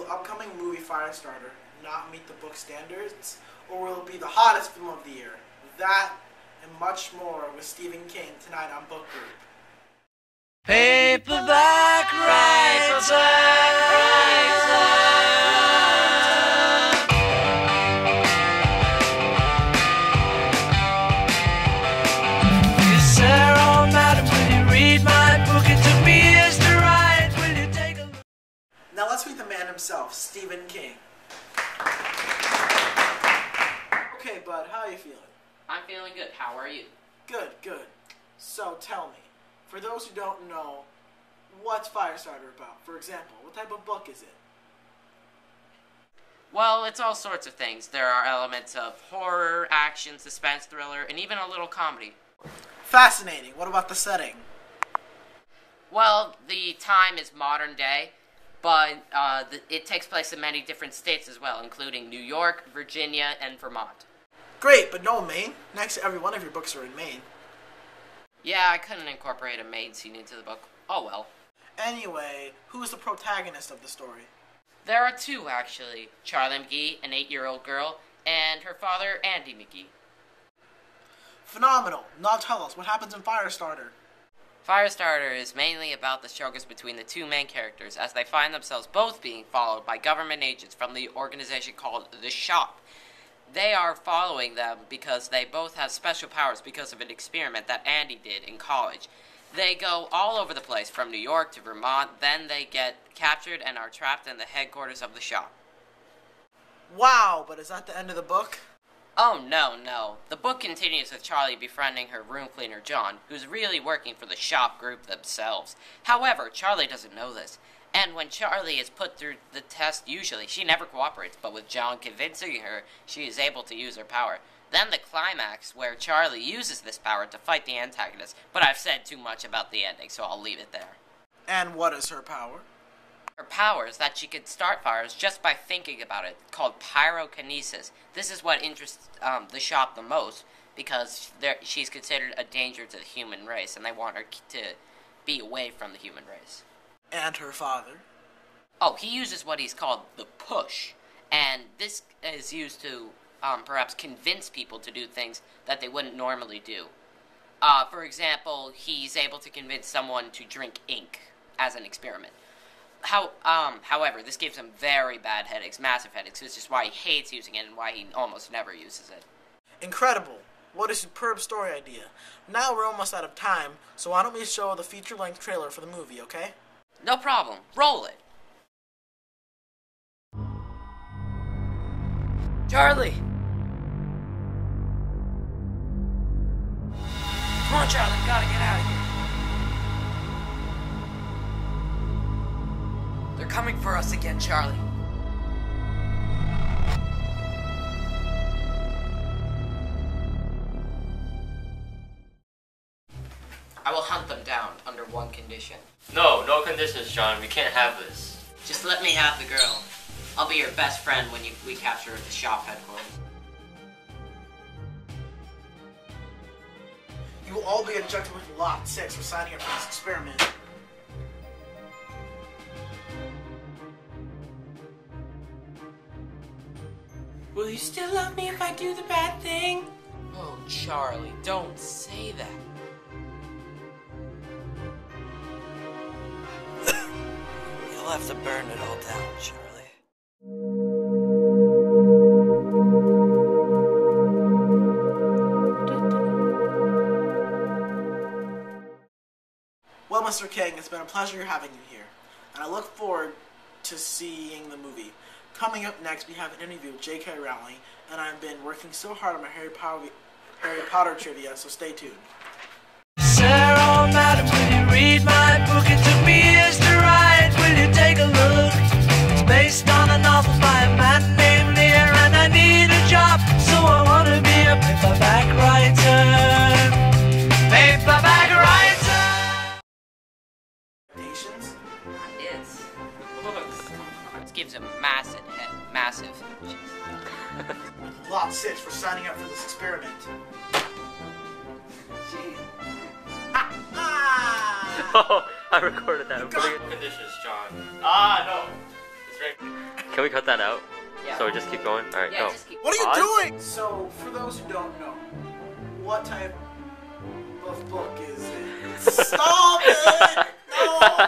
the upcoming movie Firestarter not meet the book standards, or will it be the hottest film of the year? That and much more with Stephen King tonight on Book Group. Paperback Writer. Sarah, madam, will you read my book? It took me years to write. Will you take a look? Now let's meet the man himself, Stephen King. Okay, bud, how are you feeling? I'm feeling good. How are you? Good, good. So tell me, for those who don't know, what's Firestarter about? For example, what type of book is it? Well, it's all sorts of things. There are elements of horror, action, suspense, thriller, and even a little comedy. Fascinating. What about the setting? Well, the time is modern day, but it takes place in many different states as well, including New York, Virginia, and Vermont. Great, but no Maine. Next to every one of your books are in Maine. Yeah, I couldn't incorporate a Maine scene into the book. Oh well. Anyway, who's the protagonist of the story? There are two, actually. Charlie McGee, an 8-year-old girl, and her father, Andy McGee. Phenomenal. Now tell us, what happens in Firestarter? Firestarter is mainly about the struggles between the two main characters as they find themselves both being followed by government agents from the organization called The Shop. They are following them because they both have special powers because of an experiment that Andy did in college. They go all over the place, from New York to Vermont, then they get captured and are trapped in the headquarters of The Shop. Wow, but is that the end of the book? Oh, no. The book continues with Charlie befriending her room cleaner, John, who's really working for the Shop group themselves. However, Charlie doesn't know this, and when Charlie is put through the test, usually, she never cooperates, but with John convincing her, she is able to use her power. Then the climax, where Charlie uses this power to fight the antagonist, but I've said too much about the ending, so I'll leave it there. And what is her power? Her power is that she can start fires just by thinking about it, called pyrokinesis. This is what interests the Shop the most, because she's considered a danger to the human race, and they want her to be away from the human race. And her father? Oh, he uses what he's called the push, and this is used to perhaps convince people to do things that they wouldn't normally do. For example, he's able to convince someone to drink ink as an experiment. However, this gives him very bad headaches, massive headaches, which is why he hates using it and why he almost never uses it. Incredible. What a superb story idea. Now we're almost out of time, so why don't we show the feature-length trailer for the movie, okay? No problem. Roll it. Charlie! Come on, Charlie, we gotta get out of here. They're coming for us again, Charlie. I will hunt them down under one condition. No conditions, John. We can't have this. Just let me have the girl. I'll be your best friend when we capture her at the Shop headquarters. You will all be ejected with Lot 6 for signing up for this experiment. Will you still love me if I do the bad thing? Oh, Charlie, don't say that. You'll have to burn it all down, Charlie. Well, Mr. King, it's been a pleasure having you here, and I look forward to seeing the movie. Coming up next, we have an interview with J.K. Rowling, and I've been working so hard on my Harry Potter trivia, so stay tuned. Sarah, madam, will you read my book? It took me years to write. Will you take a look? It's based on a novel by a man named Lear, and I need a job, so I want to be a paperback writer. Paperback writer! Patience? It's... This gives him massive. Lot 6 for signing up for this experiment. Oh, I recorded that. Conditions, John. No. It's right. Can we cut that out? Yeah. So we just keep going? Alright, Yeah, go. just keep. What are you Pause? doing? So, for those who don't know, what type of book is it? Stop it! No!